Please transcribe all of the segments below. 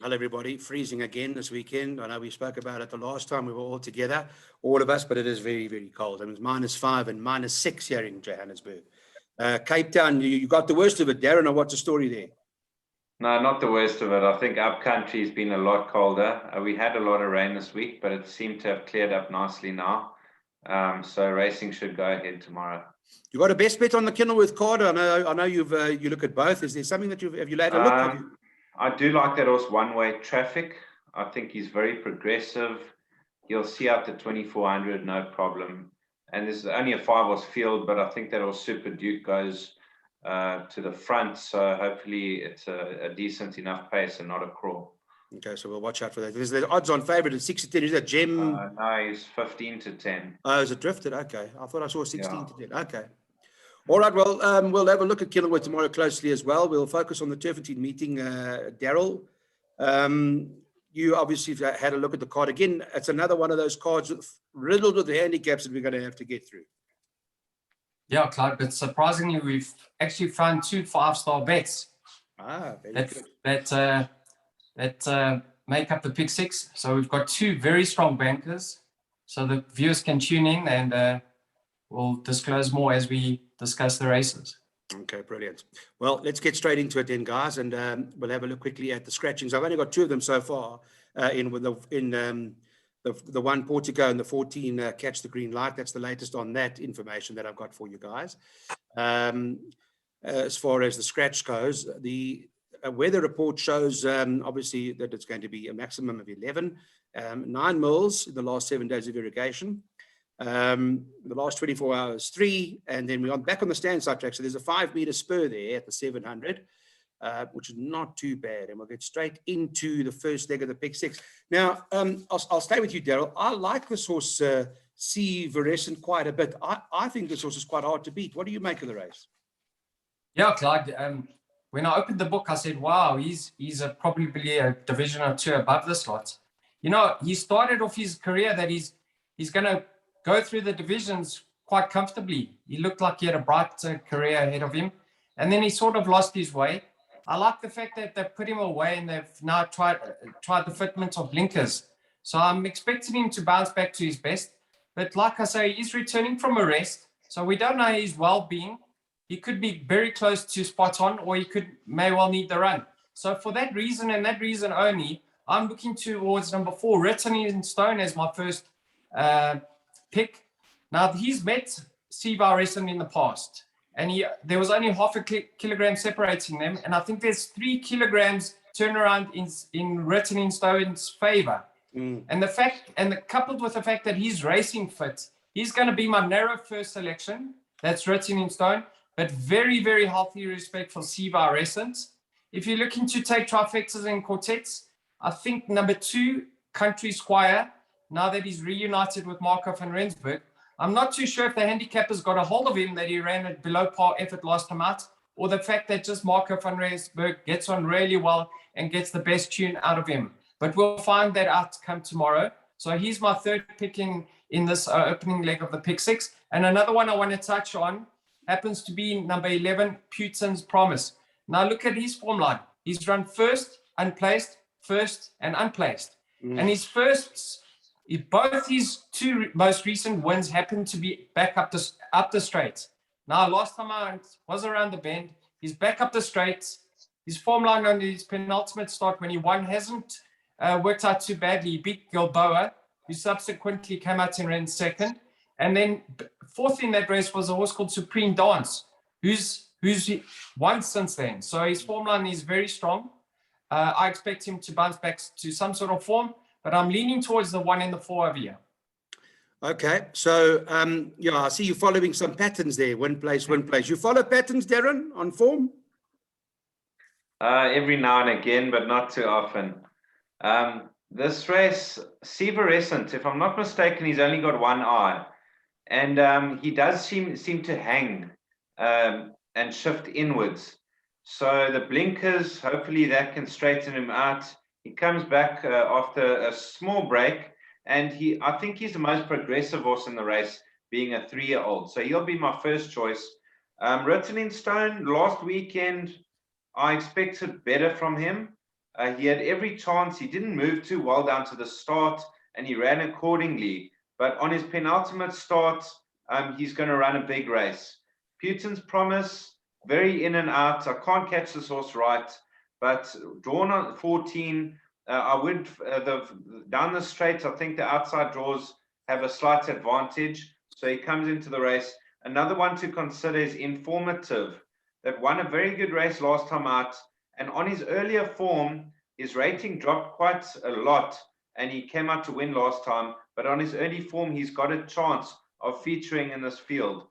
Hello, everybody. Freezing again this weekend. I know we spoke about it the last time we were all together, all of us, but it is very, very cold. I mean, it's -5 and -6 here in Johannesburg. Cape Town, you got the worst of it, Darren, or what's the story there? No, not the worst of it. I think up country has been a lot colder. We had a lot of rain this week, but it seemed to have cleared up nicely now. So racing should go ahead tomorrow. You got a best bet on the Kenilworth card? I know you've you look at both. Is there something that have you had a look? I do like that horse one-way traffic. I think he's very progressive. He'll see out the 2400, no problem. And there's only a 5-horse field, but I think that horse Super Duke goes to the front. So hopefully it's a decent enough pace and not a crawl. Okay, so we'll watch out for that. There's the odds on favourite at 6-10. Is that Gem? No, he's 15-10. Oh, is it drifted? Okay. I thought I saw 16-10. Okay. All right, well, we'll have a look at Kenilworth tomorrow closely as well. We'll focus on the Turffontein meeting, DARYL. You obviously had a look at the card. Again, it's another one of those cards riddled with the handicaps that we're going to have to get through. Yeah, Clyde, but surprisingly, we've actually found 2 5-star bets that make up the pick 6. So we've got 2 very strong bankers. So the viewers can tune in, and we'll disclose more as we discuss the races. Okay, brilliant. Well, let's get straight into it then, guys, and we'll have a look quickly at the scratchings. I've only got 2 of them so far in the 1 Portico and the 14 Catch the Green Light. That's the latest on that information that I've got for you guys. As far as the scratch goes, the weather report shows obviously that it's going to be a maximum of 11, 9 mils in the last 7 days of irrigation. The last 24 hours 3, and then we're back on the stand side track. So there's a 5-meter spur there at the 700, which is not too bad, and we'll get straight into the first leg of the pick 6. Now I'll stay with you, Daryl. I like this horse C. Verescent quite a bit. I think this horse is quite hard to beat. What do you make of the race? Yeah, Clyde, when I opened the book, I said, wow, he's probably a division or 2 above this lot. You know, he started off his career that he's going to go through the divisions quite comfortably. He looked like he had a bright career ahead of him. And then he sort of lost his way. I like the fact that they've put him away and they've now tried the fitment of blinkers. So I'm expecting him to bounce back to his best. But like I say, he's returning from a rest. So we don't know his well-being. He could be very close to spot on, or he may well need the run. So for that reason and that reason only, I'm looking towards number 4, Written in Stone, as my first pick. Now, he's met C. Verescent in the past, and there was only half a kilogram separating them, and I think there's 3 kilograms turnaround in Written in Stone's favor. And coupled with the fact that he's racing fit, he's going to be my narrow first selection. That's Written in Stone, but very, very healthy respect for C. Verescent. If you're looking to take trifectas and quartets, I think number 2, Country Squire, now that he's reunited with Marco van Rensburg. I'm not too sure if the handicappers got a hold of him that he ran at below par effort last time out, or the fact that just Marco van Rensburg gets on really well and gets the best tune out of him. But we'll find that out come tomorrow. So he's my 3rd pick in this opening leg of the pick 6. And another one I want to touch on happens to be number 11, Putin's Promise. Now look at his form line. He's run first, unplaced, first, and unplaced. And his both his 2 most recent wins happen to be back up the straight. Now, last time I was around the bend, he's back up the straight. His form line on his penultimate start when he won hasn't worked out too badly. He beat Gilboa, who subsequently came out and ran 2nd. And then 4th in that race was a horse called Supreme Dance, who's won since then. So his form line is very strong. I expect him to bounce back to some sort of form, but I'm leaning towards the 1 and the 4 over here. Okay, so yeah, I see you following some patterns there. Win place. You follow patterns, Darren, on form? Every now and again, but not too often. This race, C. Verescent, if I'm not mistaken, he's only got 1 eye, and he does seem to hang and shift inwards. So the blinkers, hopefully that can straighten him out. He comes back after a small break, and I think he's the most progressive horse in the race, being a 3-year-old. So he'll be my first choice. Written in Stone, last weekend, I expected better from him. He had every chance. He didn't move too well down to the start, and he ran accordingly. But on his penultimate start, he's going to run a big race. Putin's Promise, very in and out. I can't catch this horse right, but drawn on 14. I would down the straight. I think the outside draws have a slight advantage, so he comes into the race. Another one to consider is Informative, that won a very good race last time out, and on his earlier form, his rating dropped quite a lot, and he came out to win last time. But on his early form, he's got a chance of featuring in this field.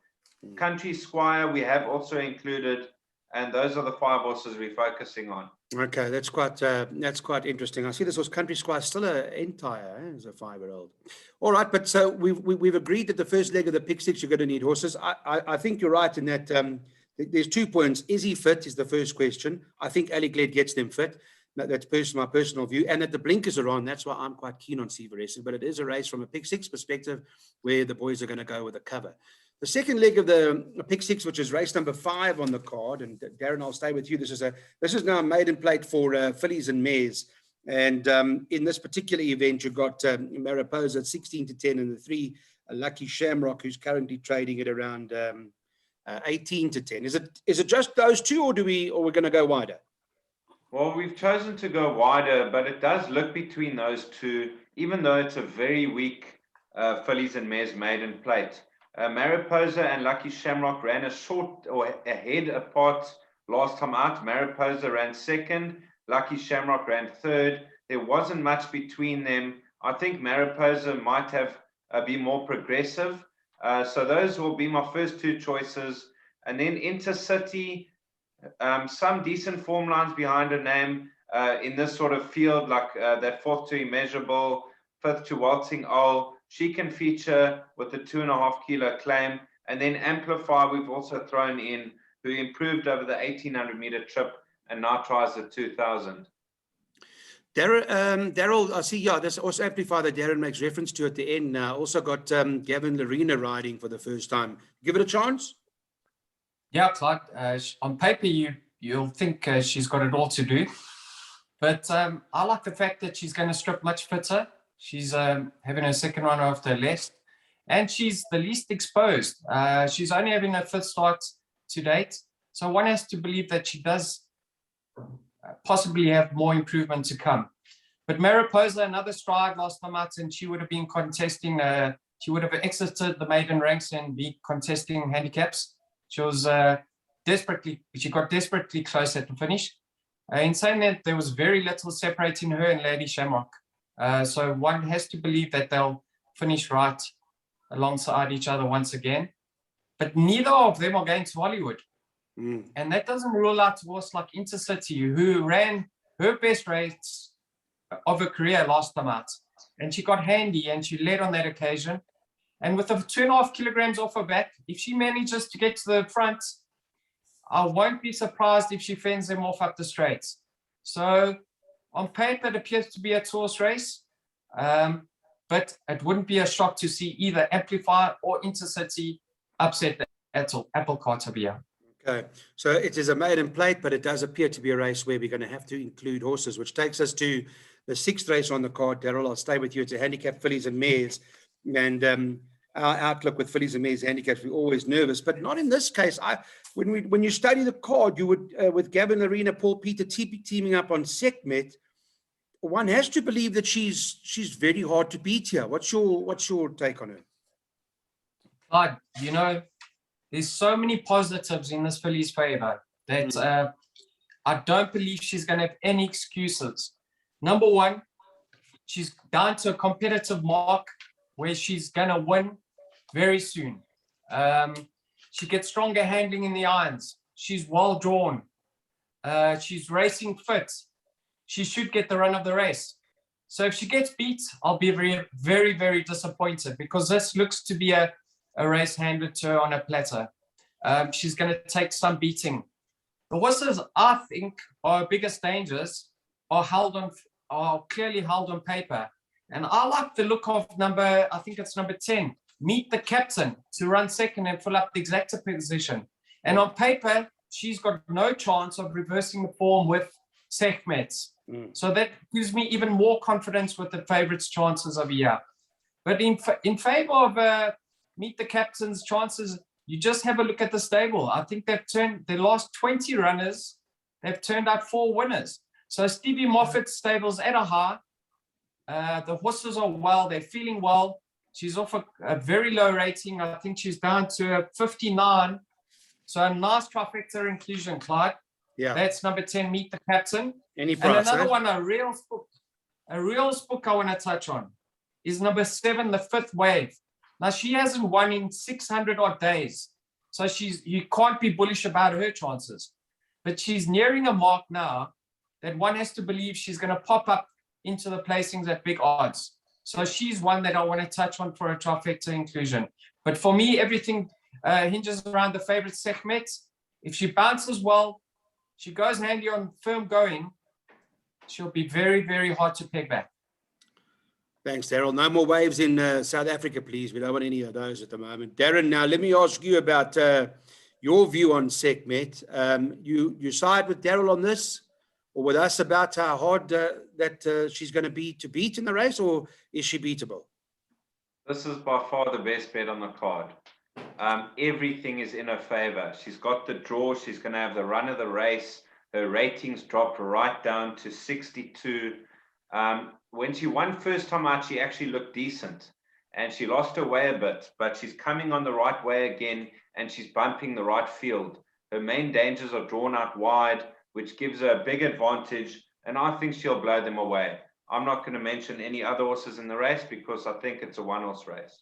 Country Squire we have also included, and those are the 5 horses we're focusing on. Okay, that's quite interesting. I see this was Country Squire, still an entire as a 5-year-old. All right, but so we've agreed that the first leg of the pick 6 you're going to need horses. I think you're right in that there's 2 points. Is he fit? Is the first question. I think CLYDE gets them fit. That's my personal view. And that the blinkers are on. That's why I'm quite keen on Seaver Racing. But it is a race from a pick 6 perspective where the boys are going to go with a cover. The second leg of the pick 6, which is race number 5 on the card, and Darren, I'll stay with you. This is now a maiden plate for fillies and mares, and in this particular event, you've got Mariposa at 16-10, and the 3 Lucky Shamrock, who's currently trading at around 18-10. Is it just those 2, or we're going to go wider? Well, we've chosen to go wider, but it does look between those 2, even though it's a very weak fillies and mares maiden plate. Mariposa and Lucky Shamrock ran a head apart last time out. Mariposa ran 2nd, Lucky Shamrock ran 3rd. There wasn't much between them. I think Mariposa might have be more progressive. So those will be my first 2 choices. And then Intercity, some decent form lines behind her name in this sort of field, like that 4th to Immeasurable, 5th to Waltzing Owl. She can feature with the 2.5 kilo claim. And then Amplify we've also thrown in, who improved over the 1800 meter trip and now tries the 2000. Daryl, I see, yeah, there's also Amplify that Darren makes reference to at the end now. Also got Gavin Larena riding for the first time. Give it a chance? Yeah, Clyde, on paper, you'll think she's got it all to do. But I like the fact that she's going to strip much fitter. She's having her second run after her left, and she's the least exposed. She's only having her 5th start to date, so one has to believe that she does possibly have more improvement to come. But Mariposa, another stride last time out, and she would have been contesting, she would have exited the maiden ranks and be contesting handicaps. She was she got desperately close at the finish. In saying that, there was very little separating her and Lady Shamrock. So one has to believe that they'll finish right alongside each other once again. But neither of them are going to Hollywood. And that doesn't rule out a horse like Intercity, who ran her best race of her career last time out. And she got handy and she led on that occasion. And with the 2.5 kilograms off her back, if she manages to get to the front, I won't be surprised if she fends them off up the straights. So on paper, it appears to be a horse race, but it wouldn't be a shock to see either Amplify or Intercity upset the apple cart over here. Okay, so it is a maiden plate, but it does appear to be a race where we're going to have to include horses, which takes us to the 6th race on the card. Daryl, I'll stay with you. It's a handicap fillies and mares, and our outlook with fillies and mares handicaps, we're always nervous, but not in this case. When you study the card, you would with Gavin Larena, Paul Peter teaming up on Sekhmet, one has to believe that she's very hard to beat here. What's your take on her? Clyde, you know, there's so many positives in this filly's favor that I don't believe she's going to have any excuses. Number one, she's down to a competitive mark where she's going to win very soon. She gets stronger handling in the irons. She's well drawn. She's racing fit. She should get the run of the race. So if she gets beat, I'll be very, very, very disappointed, because this looks to be a race handed to her on a platter. She's going to take some beating. The horses, I think, are biggest dangers are clearly held on paper. And I like the look of number 10, Meet the Captain, to run second and fill up the exacta position. And on paper, she's got no chance of reversing the form with Sekhmet. So that gives me even more confidence with the favorites' chances of here. But in favor of Meet the Captain's chances, you just have a look at the stable. I think they've turned their last 20 runners, they've turned out 4 winners. So Stevie Moffat's stable's at a high. The horses are well, they're feeling well. She's off a very low rating. I think she's down to a 59. So a nice trifecta inclusion, Clyde. Yeah. That's number 10, Meet the Captain. Any price, and another one, a real spook I want to touch on is number 7, the Fifth Wave. Now, she hasn't won in 600 odd days. So you can't be bullish about her chances. But she's nearing a mark now that one has to believe she's going to pop up into the placings at big odds. So she's one that I want to touch on for a trifecta inclusion. But for me, everything hinges around the favorite Sekhmet. If she bounces well, she goes handy on firm going, she'll be very, very hard to peg back. Thanks, Daryl. No more waves in South Africa, please. We don't want any of those at the moment. Darren, now let me ask you about your view on Sekhmet. You side with Daryl on this, or with us about how hard that she's going to be to beat in the race, or is she beatable? This is by far the best bet on the card. Everything is in her favor. She's got the draw. She's going to have the run of the race. Her ratings dropped right down to 62. When she won first time out, she actually looked decent, and she lost her way a bit, but she's coming on the right way again, and she's bumping the right field. Her main dangers are drawn out wide, which gives her a big advantage, and I think she'll blow them away. I'm not going to mention any other horses in the race because I think it's a one-horse race.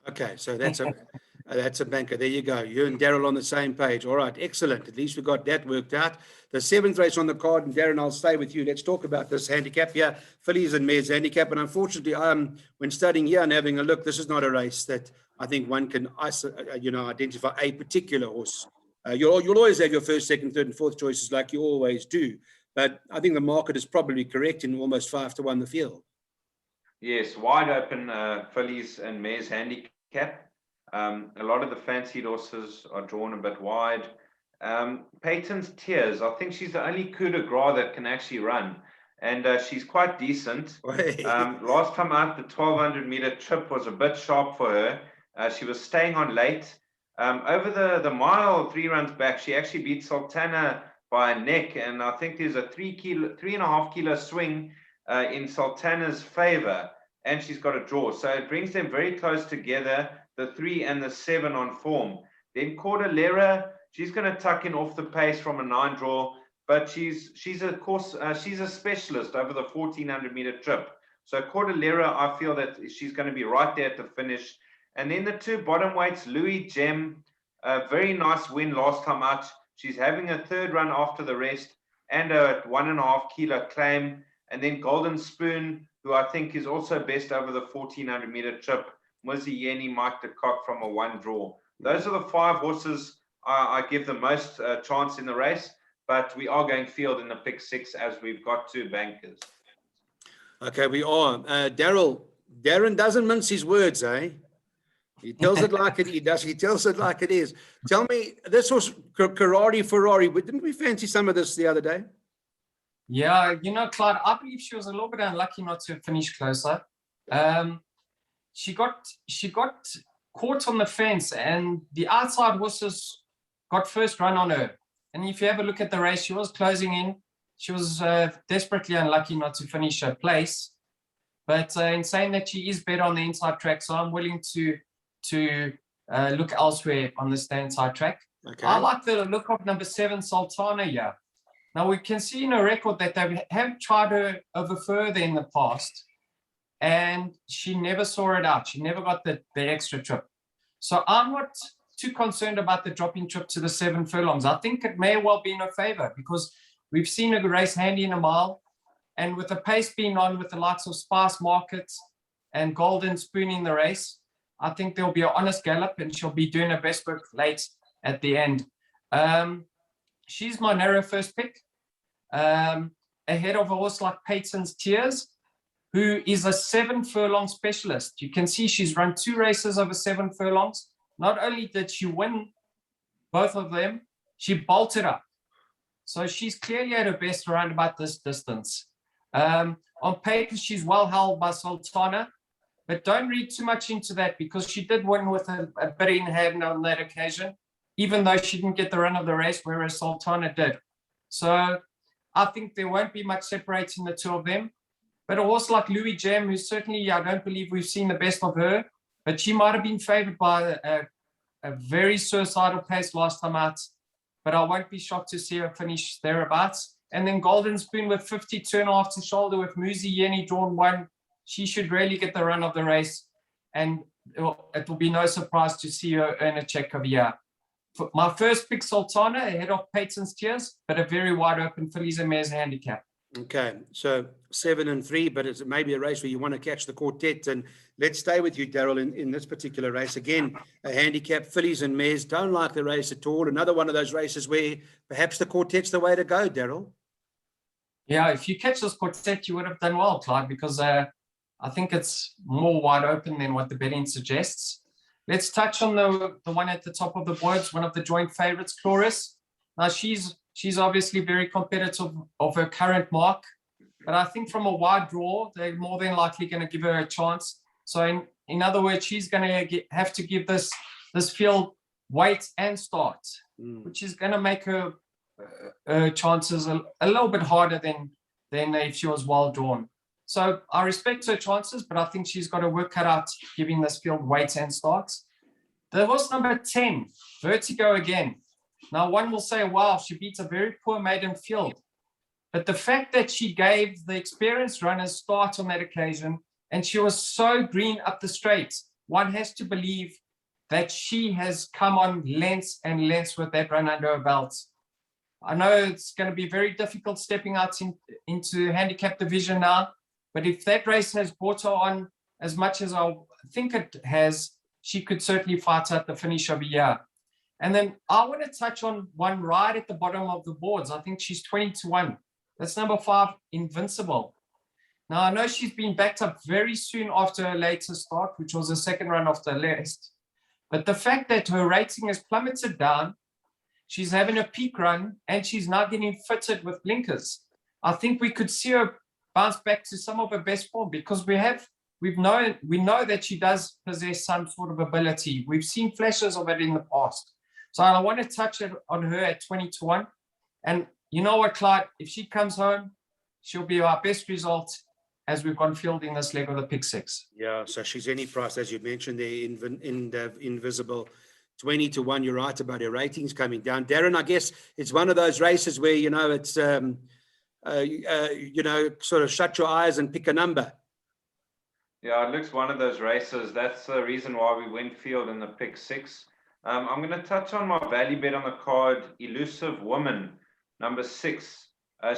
Okay, so that's a banker. There you go. You and Daryl on the same page. All right, excellent. At least we got that worked out. The 7th race on the card, and Darren, I'll stay with you. Let's talk about this handicap here, fillies and mares handicap. And unfortunately, when studying here and having a look, this is not a race that I think one can, identify a particular horse. You'll always have your first, second, third, and fourth choices like you always do. But I think the market is probably correct in almost 5-1 the field. Yes, wide open fillies and mares handicap. A lot of the fancied horses are drawn a bit wide. Peyton's Tears, I think she's the only coup de grace that can actually run, and she's quite decent. Last time out, the 1200 meter trip was a bit sharp for her. She was staying on late. Over the mile 3 runs back, she actually beat Sultana by a neck, and I think there's a 3.5 kilo swing in Sultana's favor, and she's got a draw, so it brings them very close together, the 3 and the 7 on form. Then Cordillera, she's going to tuck in off the pace from a 9 draw, but she's a specialist over the 1400 meter trip. So Cordillera, I feel that she's going to be right there at the finish. And then the 2 bottom weights, Louis Gem, a very nice win last time out. She's having a 3rd run after the rest and a 1.5 kilo claim. And then Golden Spoon, who I think is also best over the 1400 meter trip. Muzzy Yeni, Mike de Kock from a 1 draw. Those are the 5 horses I give the most chance in the race, but we are going field in the pick 6 as we've got 2 bankers. Okay, we are. Darren doesn't mince his words, eh? He tells it like it. He does. He tells it like it is. Tell me, this was Ferrari. Didn't we fancy some of this the other day? Yeah, Clyde, I believe she was a little bit unlucky not to finish closer. She got caught on the fence, and the outside horses got first run on her. And if you have a look at the race, she was closing in. She was desperately unlucky not to finish her place. But in saying that, she is better on the inside track, so I'm willing to look elsewhere on the inside track. Okay. I like the look of number 7, Sultana here. Now, we can see in her record that they have tried her over further in the past, and she never saw it out. She never got the extra trip. So I'm not too concerned about the dropping trip to the 7 furlongs. I think it may well be in her favor because we've seen her race handy in a mile, and with the pace being on with the likes of Spice Markets and Golden Spoon in the race, I think there'll be an honest gallop, and she'll be doing her best work late at the end. She's my narrow first pick, ahead of a horse like Peyton's Tears, who is a 7 furlong specialist. You can see she's run 2 races over 7 furlongs. Not only did she win both of them, she bolted up. So she's clearly at her best around about this distance. On paper, she's well held by Sultana, but don't read too much into that because she did win with a bit in hand on that occasion, even though she didn't get the run of the race, whereas Sultana did. So I think there won't be much separating the two of them. But a horse like Louis Gem, who certainly I don't believe we've seen the best of her, but she might have been favored by a very suicidal pace last time out. But I won't be shocked to see her finish thereabouts. And then Golden Spoon with 52.5 to shoulder with Muzi Yeni drawn 1. She should really get the run of the race. And it will be no surprise to see her earn a check of a year. My first pick, Sultana, ahead of Peyton's Tears, but a very wide open fillies and mares handicap. Okay, so 7 and 3, but it's maybe a race where you want to catch the quartet. And let's stay with you, Daryl, in this particular race. Again, a handicap, fillies and mares don't like the race at all. Another one of those races where perhaps the quartet's the way to go, Daryl. Yeah, if you catch this quartet, you would have done well, Clyde, because I think it's more wide open than what the betting suggests. Let's touch on the one at the top of the boards, one of the joint favorites, Chloris. Now, she's obviously very competitive of her current mark, but I think from a wide draw, they're more than likely going to give her a chance. So in other words, she's going to have to give this field weight and start, which is going to make her chances a little bit harder than if she was well drawn. So I respect her chances, but I think she's got to work cut out giving this field weight and starts. The horse number 10, Vertigo again. Now, one will say, wow, she beats a very poor maiden field. But the fact that she gave the experienced runners start on that occasion, and she was so green up the straight, one has to believe that she has come on lengths and lengths with that run under her belt. I know it's going to be very difficult stepping out into handicap division now, but if that race has brought her on as much as I think it has, she could certainly fight out the finish of a year. And then I want to touch on one right at the bottom of the boards. I think she's 20-1. That's number 5, Invincible. Now, I know she's been backed up very soon after her latest start, which was the second run off the list. But the fact that her rating has plummeted down, she's having a peak run, and she's now getting fitted with blinkers. I think we could see her bounce back to some of her best form because we know that she does possess some sort of ability. We've seen flashes of it in the past. So I want to touch on her at 20-1. And you know what, Clyde? If she comes home, she'll be our best result as we've gone fielding this leg of the pick 6. Yeah, so she's any price, as you mentioned there, Invisible. 20-1, you're right about her ratings coming down. Darren, I guess it's one of those races where, it's, sort of shut your eyes and pick a number. Yeah, it looks one of those races. That's the reason why we went field in the pick 6. I'm going to touch on my value bet on the card, Elusive Woman, number 6.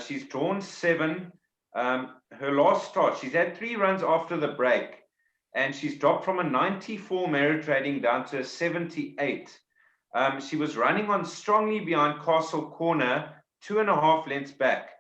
She's drawn 7. Her last start, she's had 3 runs after the break, and she's dropped from a 94 merit rating down to a 78. She was running on strongly behind Castle Corner, 2.5 lengths back.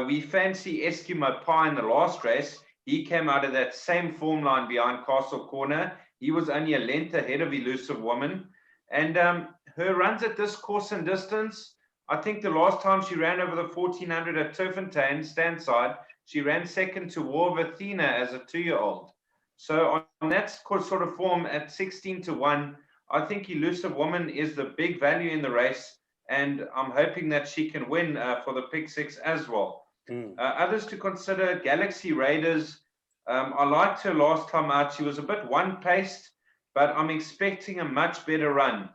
We fancy Eskimo Pie in the last race. He came out of that same form line behind Castle Corner. He was only a length ahead of Elusive Woman. And her runs at this course and distance, I think the last time she ran over the 1400 at Turffontein, standside, she ran second to War of Athena as a 2-year-old. So on that sort of form at 16-1, I think Elusive Woman is the big value in the race, and I'm hoping that she can win for the pick 6 as well. Others to consider, Galaxy Raiders. I liked her last time out. She was a bit one-paced, but I'm expecting a much better run.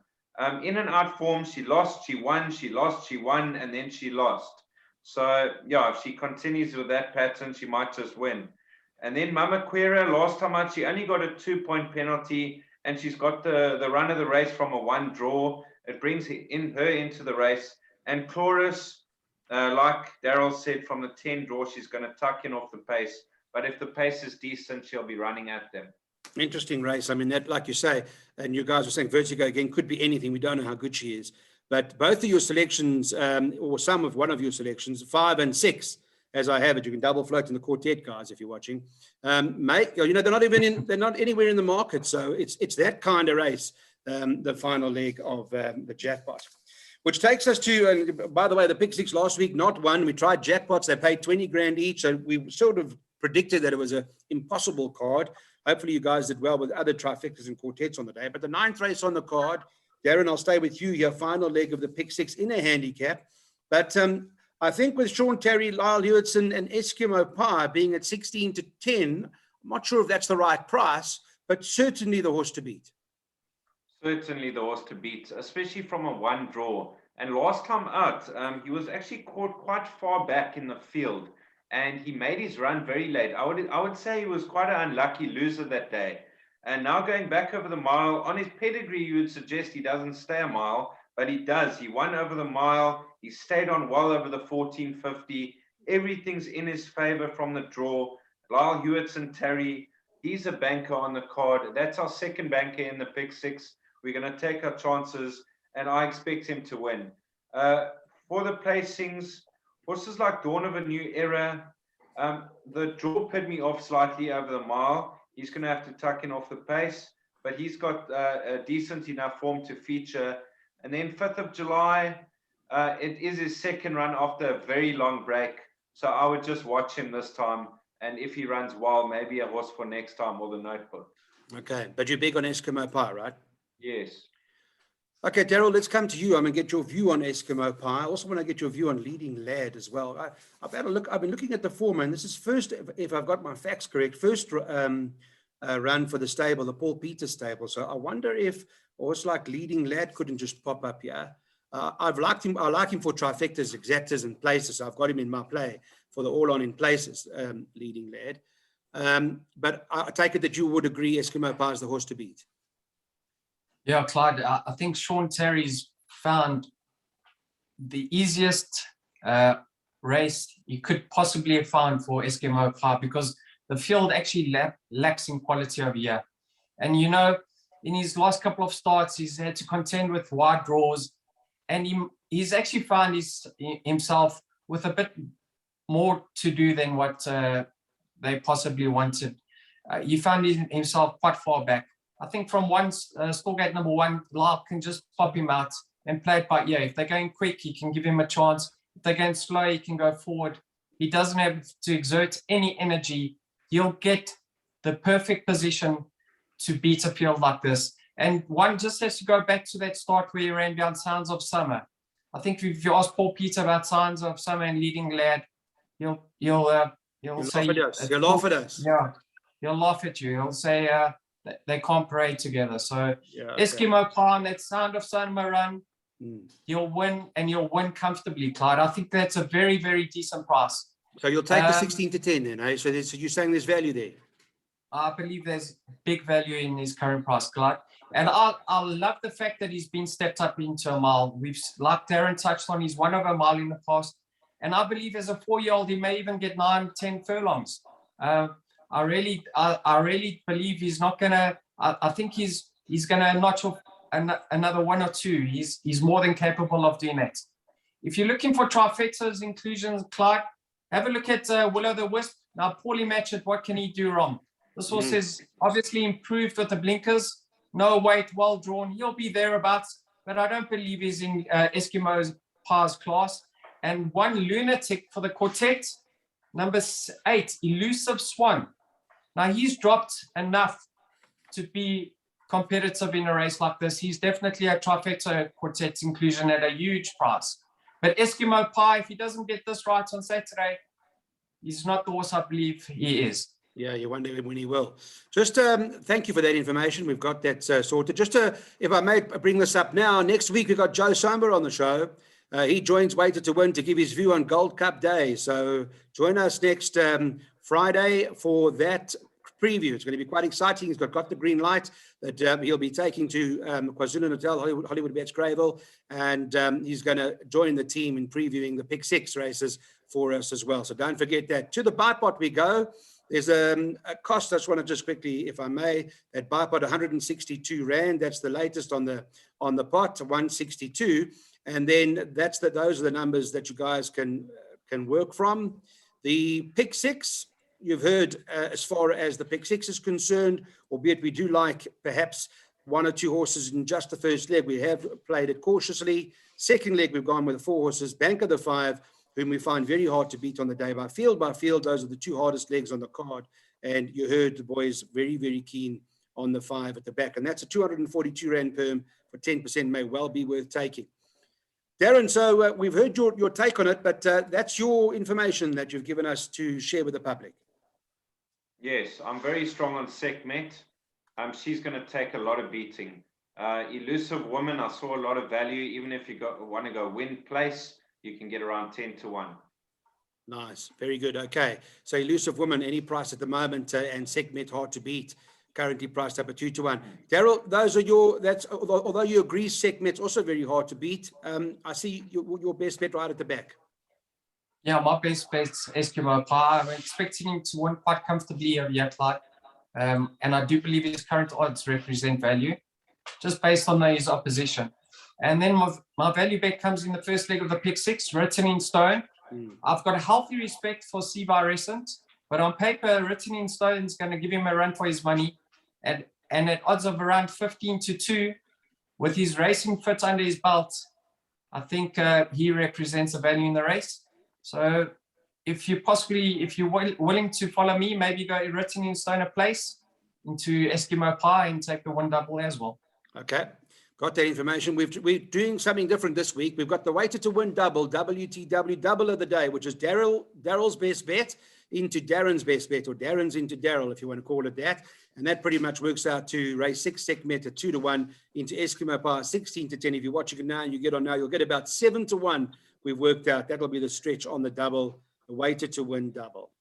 In and out form, she lost, she won, she lost, she won, and then she lost. So, yeah, if she continues with that pattern, she might just win. And then Mama Quera, last time out, she only got a 2-point penalty, and she's got the run of the race from a 1 draw. It brings her into the race. And Chloris, like Daryl said, from the 10 draw, she's going to tuck in off the pace. But if the pace is decent, she'll be running at them. Interesting race. I mean, that, like you say, and you guys were saying Vertigo again, could be anything. We don't know how good she is. But both of your selections, or one of your selections, 5 and 6, as I have it, you can double float in the quartet, guys, if you're watching. They're not anywhere in the market. So it's that kind of race, the final leg of the jackpot. Which takes us to, by the way, the pick six last week, not one. We tried jackpots. They paid 20 grand each. So we sort of predicted that it was an impossible card. Hopefully you guys did well with other trifectas and quartets on the day. But the 9th race on the card, Darren, I'll stay with you here. Final leg of the pick six in a handicap. But I think with Sean Terry, Lyle Hewitson, and Eskimo Pie being at 16 to 10, I'm not sure if that's the right price, but certainly the horse to beat. Certainly the horse to beat, especially from a one draw. And last time out, he was actually caught quite far back in the field, and he made his run very late. I would say he was quite an unlucky loser that day. And now going back over the mile, on his pedigree, you would suggest he doesn't stay a mile, but he does. He won over the mile. He stayed on well over the 1450. Everything's in his favor from the draw. Lyle Hewitson, Terry, he's a banker on the card. That's our second banker in the pick six. We're going to take our chances, and I expect him to win. For the placings, horses like Dawn of a New Era, the draw put me off slightly over the mile. He's going to have to tuck in off the pace, but he's got a decent enough form to feature. And then 5th of July, it is his second run after a very long break. So I would just watch him this time. And if he runs well, maybe a horse for next time or the notebook. Okay, but you're big on Eskimo Pie, right? Yes. Okay, Daryl, let's come to you. I'm going to get your view on Eskimo Pie. I also want to get your view on Leading Lad as well. I've had a look. I've been looking at the form, and this is first, if I've got my facts correct, first run for the stable, the Paul Peters stable. So I wonder if a horse like Leading Lad couldn't just pop up here. I've liked him. I like him for trifectas, exactas, and places. So I've got him in my play for the all-on in places, Leading Lad. But I take it that you would agree Eskimo Pie is the horse to beat. Yeah, Clyde, I think Sean Terry's found the easiest race you could possibly have found for Eskimo Pie, because the field actually lacks in quality over here. And, you know, in his last couple of starts, he's had to contend with wide draws, and he's actually found himself with a bit more to do than what they possibly wanted. He found himself quite far back. I think from Stallgate number 1, Lyle can just pop him out and play it by ear. If they're going quick, he can give him a chance. If they're going slow, he can go forward. He doesn't have to exert any energy. He'll get the perfect position to beat a field like this. And one just has to go back to that start where he ran down Sounds of Summer. I think if you ask Paul Peter about Sounds of Summer and Leading Lad, he'll say, He'll laugh at us. Yeah, he'll laugh at you. He'll say, they can't parade together. So yeah, okay. Eskimo Pie, that Sound of Summer run, you'll win, and you'll win comfortably, Clyde. I think that's a very, very decent price. So you'll take the 16 to 10 then, eh? So you're saying there's value there? I believe there's big value in his current price, Clyde. And I love the fact that he's been stepped up into a mile. Like Darren touched on, he's won over a mile in the past. And I believe as a 4-year-old, he may even get 9, 10 furlongs. I really believe he's not gonna. I think he's gonna notch off another 1 or 2. He's more than capable of doing that. If you're looking for trifectas inclusions, Clyde, have a look at Will o' the Wisp. Now, poorly matched, what can he do wrong? This horse is obviously improved with the blinkers. No weight, well drawn. He'll be thereabouts, but I don't believe he's in Eskimo Pie's class. And one lunatic for the quartet, number 8, Elusive Swan. Now, he's dropped enough to be competitive in a race like this. He's definitely a trifecta quartet inclusion at a huge price. But Eskimo Pie, if he doesn't get this right on Saturday, he's not the horse I believe he is. Yeah, you wonder when he will. Just thank you for that information. We've got that sorted. Just if I may bring this up now, next week we've got Joe Somber on the show. He joins Weightedtowin to give his view on Gold Cup Day. So join us next Friday for that preview. It's going to be quite exciting. He's got the green light that he'll be taking to KwaZulu-Natal, Hollywood Bets Greyville, and he's going to join the team in previewing the Pick 6 races for us as well. So don't forget that. To the bipod we go. There's a cost. I just want to just quickly, if I may, that bipod 162 Rand. That's the latest on the pot, 162. And then those are the numbers that you guys can work from. The Pick 6, you've heard as far as the Pick 6 is concerned, albeit we do like perhaps 1 or 2 horses in just the first leg. We have played it cautiously. Second leg, we've gone with the 4 horses, Banker the 5, whom we find very hard to beat on the day by field. Those are the 2 hardest legs on the card. And you heard the boys very, very keen on the 5 at the back. And that's a 242 Rand perm for 10%, may well be worth taking. Darren, so we've heard your take on it, but that's your information that you've given us to share with the public. Yes, I'm very strong on Sekhmet. She's going to take a lot of beating. Elusive Woman, I saw a lot of value. Even if you want to go win place, you can get around 10 to 1. Nice, very good. Okay, so Elusive Woman, any price at the moment, and Sekhmet hard to beat, currently priced up at 2 to 1. Daryl, those are although you agree Sekhmet's also very hard to beat, I see your best bet right at the back. Yeah, my best bet's Eskimo Pie. I'm expecting him to win quite comfortably over here, Clyde. And I do believe his current odds represent value, just based on his opposition. And then my value bet comes in the first leg of the pick 6, Written in Stone. I've got a healthy respect for Seavirescent, but on paper, Written in Stone is going to give him a run for his money. And at odds of around 15 to 2, with his racing fit under his belt, I think he represents a value in the race. So if you're willing to follow me, maybe go Written in Stone a place into Eskimo Pie and take the 1 double as well. Okay, got that information. We're doing something different this week. We've got the Weightedtowin double, WTW double of the day, which is Daryl's best bet into Darren's best bet, or Darren's into Daryl, if you want to call it that. And that pretty much works out to race 6 Sekhmet at 2 to 1 into Eskimo Pie 16 to 10. If you're watching it now and you get on now, you'll get about 7 to 1. We've worked out that'll be the stretch on the double, the Weightedtowin double.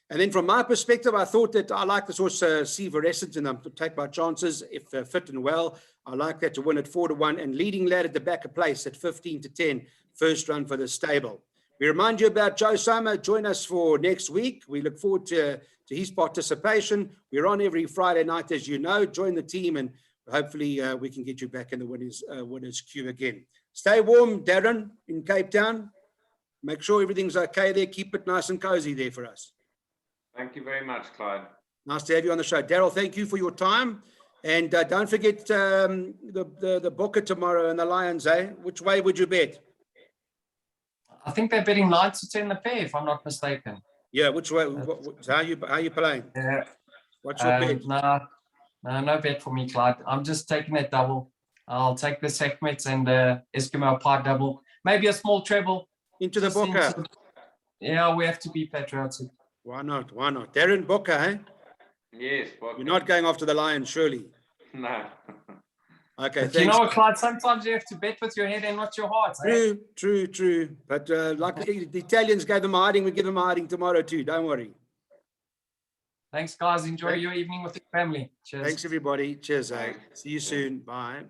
And then from my perspective, I thought that I like this horse Seavirescent, and I'm to take my chances if fit and well. I like that to win at 4 to 1, and leading lad at the back of place at 15 to 10, first run for the stable. We remind you about Joe Summer. Join us for next week. We look forward to his participation. We're on every Friday night, as you know. Join the team, and hopefully we can get you back in the winners queue again. Stay warm, Darren, in Cape Town. Make sure everything's okay there. Keep it nice and cozy there for us. Thank you very much, Clyde. Nice to have you on the show. Daryl, thank you for your time. And don't forget the Booker tomorrow and the Lions, eh? Which way would you bet? I think they're betting 9 to 10 the pair, if I'm not mistaken. Yeah, which way? How are you playing? Yeah. What's your bet? No bet for me, Clyde. I'm just taking that double. I'll take the Sekhmet and the Eskimo Pie double. Maybe a small treble. Into the Booker. Yeah, we have to be patriotic. Why not? Why not? Darren, Booker, eh? Yes, Booker. You're not going after the Lions, surely? No. Okay, but thanks. You know what, Clyde? Sometimes you have to bet with your head and not your heart. True. But like the Italians gave them a hiding, we give them a hiding tomorrow too. Don't worry. Thanks, guys. Enjoy your evening with your family. Cheers. Thanks, everybody. Cheers. See you soon. Bye.